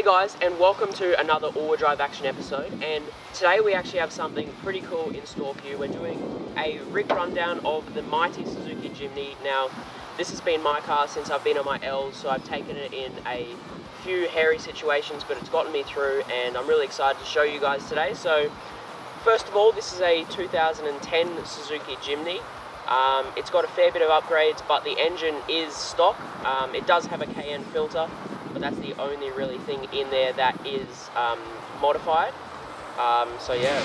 guys, and welcome to another all-wheel drive action episode. And today we actually have something pretty cool in store for you. We're doing a rig rundown of the mighty Suzuki Jimny. Now, this has been my car since I've been on my L's, so I've taken it in a few hairy situations, but it's gotten me through, and I'm really excited to show you guys today. So, first of all, this is a 2010 Suzuki Jimny. It's got a fair bit of upgrades, but the engine is stock. It does have a KN filter, but that's the only really thing in there that is modified. So yeah.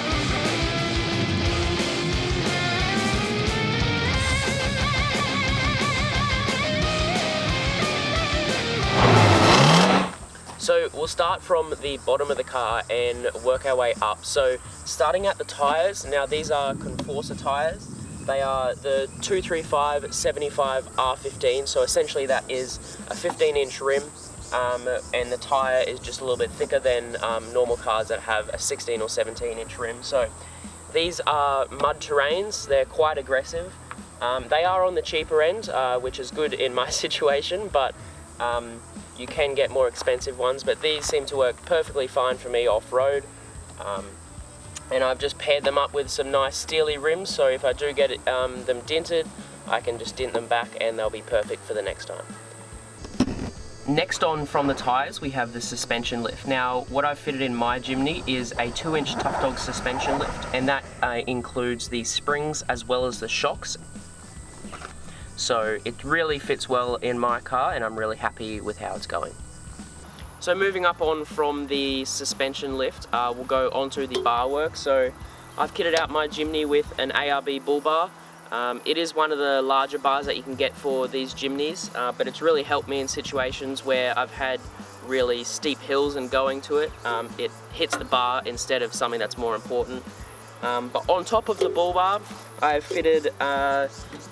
So we'll start from the bottom of the car and work our way up. So starting at the tyres, now these are Conforcer tyres. They are the 235/75 R15, so essentially that is a 15-inch rim, and the tyre is just a little bit thicker than normal cars that have a 16 or 17-inch rim. So these are mud terrains. They're quite aggressive. They are on the cheaper end, which is good in my situation, but you can get more expensive ones, but these seem to work perfectly fine for me off-road. And I've just paired them up with some nice steely rims, so if I do get them dinted, I can just dint them back and they'll be perfect for the next time. Next on from the tyres, we have the suspension lift. Now, what I've fitted in my Jimny is a 2-inch Tough Dog suspension lift, and that includes the springs as well as the shocks. So it really fits well in my car, and I'm really happy with how it's going. So moving up on from the suspension lift, we'll go onto the bar work. So I've kitted out my Jimny with an ARB bull bar. It is one of the larger bars that you can get for these Jimnys, but it's really helped me in situations where I've had really steep hills and going to it. It hits the bar instead of something that's more important. But on top of the bull bar, I've fitted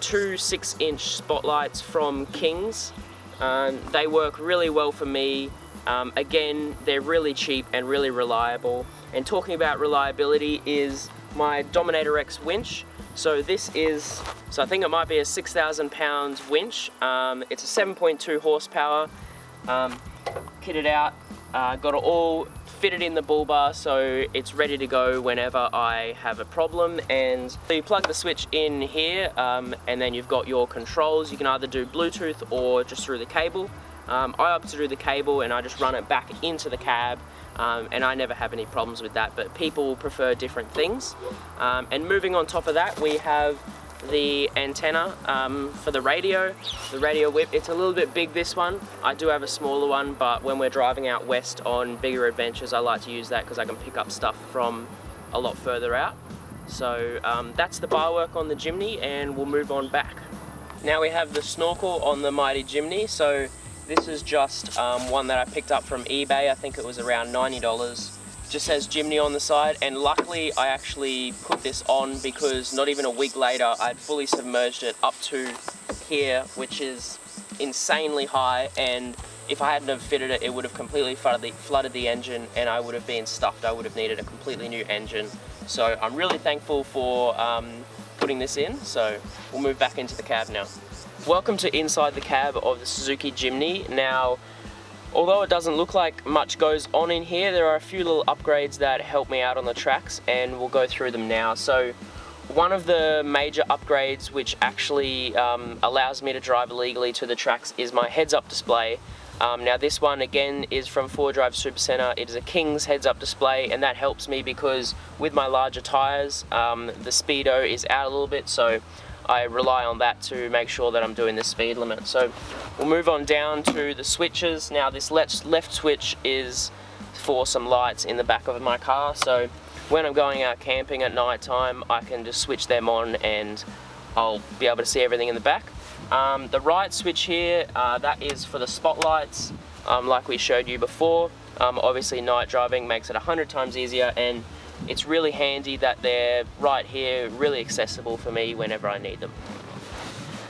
two 6-inch spotlights from King's. They work really well for me. Again, they're really cheap and really reliable. And talking about reliability is my Dominator X winch. So this is, I think it might be a 6,000 pounds winch. It's a 7.2 horsepower, kitted out, got it all fitted in the bull bar, so it's ready to go whenever I have a problem. And so you plug the switch in here, and then you've got your controls. You can either do Bluetooth or just through the cable. I opt to do the cable, and I just run it back into the cab, and I never have any problems with that, but people prefer different things. And moving on top of that, we have the antenna for the radio whip. It's a little bit big, this one. I do have a smaller one, but when we're driving out west on bigger adventures, I like to use that because I can pick up stuff from a lot further out. So that's the bar work on the Jimny, and we'll move on back. Now we have the snorkel on the mighty Jimny. So this is just one that I picked up from eBay. I think it was around $90. Just says Jimny on the side, and luckily I actually put this on because not even a week later I'd fully submerged it up to here, which is insanely high, and if I hadn't have fitted it, it would have completely flooded the engine, and I would have been stuffed. I would have needed a completely new engine. So I'm really thankful for putting this in. So we'll move back into the cab now. Welcome to inside the cab of the Suzuki Jimny. Now, although it doesn't look like much goes on in here, there are a few little upgrades that help me out on the tracks, and we'll go through them now. So one of the major upgrades which actually allows me to drive legally to the tracks is my heads-up display. Now this one again is from 4Drive Supercenter. It is a King's heads-up display, and that helps me because with my larger tyres, the speedo is out a little bit, so I rely on that to make sure that I'm doing the speed limit. So we'll move on down to the switches. Now this left switch is for some lights in the back of my car, so when I'm going out camping at night time, I can just switch them on and I'll be able to see everything in the back. The right switch here, that is for the spotlights, like we showed you before. Obviously night driving makes it 100 times easier, and it's really handy that they're right here, really accessible for me whenever I need them.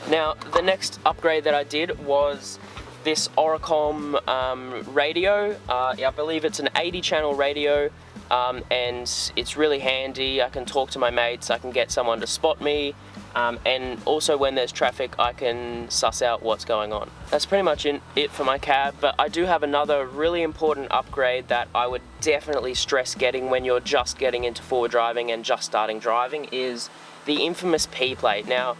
Now, the next upgrade that I did was this Oricom radio. I believe it's an 80-channel radio, and it's really handy. I can talk to my mates, I can get someone to spot me, and also when there's traffic I can suss out what's going on. That's pretty much it for my cab, but I do have another really important upgrade that I would definitely stress getting when you're just getting into forward driving and just starting driving, is the infamous P plate. Now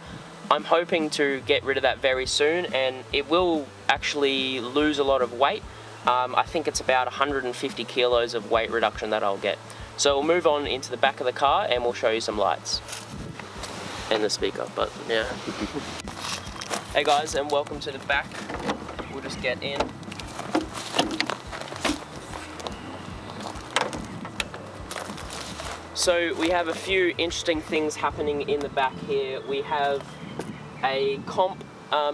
I'm hoping to get rid of that very soon, and it will actually lose a lot of weight. I think it's about 150 kilos of weight reduction that I'll get. So we'll move on into the back of the car and we'll show you some lights. And the speaker, but yeah. Hey guys, and welcome to the back. We'll just get in. So we have a few interesting things happening in the back here. We have a comp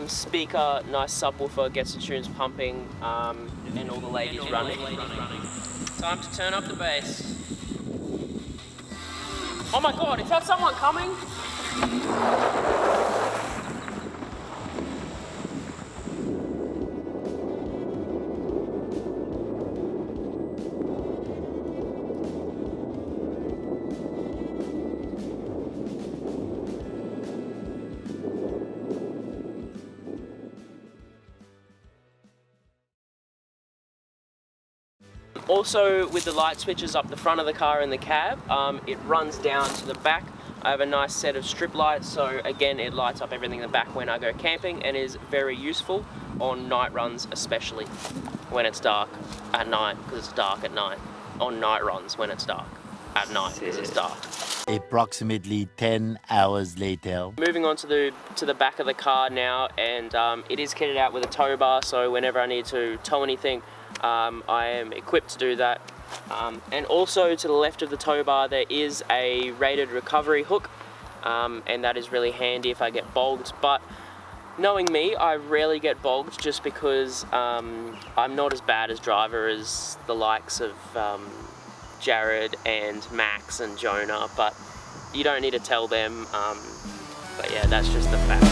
speaker, nice subwoofer, gets the tunes pumping, and all the ladies running. Time to turn up the bass. Oh my god, is that someone coming? Also, with the light switches up the front of the car in the cab, it runs down to the back. I have a nice set of strip lights, so again it lights up everything in the back when I go camping, and is very useful on night runs, especially when it's dark at night, because it's dark at night. On night runs when it's dark at night, because it's dark. Approximately 10 hours later. Moving on to the back of the car now, and it is kitted out with a tow bar, so whenever I need to tow anything, I am equipped to do that. And also to the left of the tow bar there is a rated recovery hook, and that is really handy if I get bogged. But knowing me, I rarely get bogged, just because I'm not as bad as driver as the likes of Jared and Max and Jonah, but you don't need to tell them. But yeah, that's just the fact.